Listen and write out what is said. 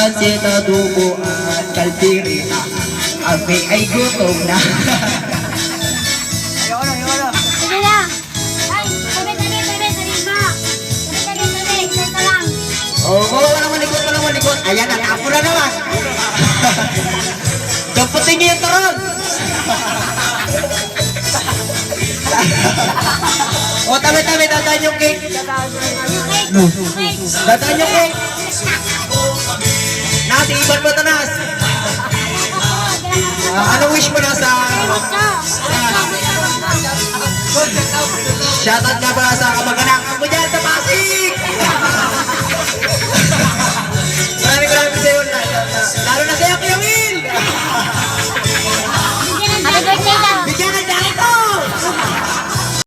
pansit, adobo at kaldereta. Kami ay gutom na. Sige na. Ay, tabi, salima. Tabi, isa lang. Oo, walang malikot. Ayan, natapo na naman. Daputin niyo yung tarong. O, tabi, dadaan yung cake. Dadaan yung cake. Nas, iban mo ito, Nas. Ano wish mo na sa... Shoutout nga ba sa kamag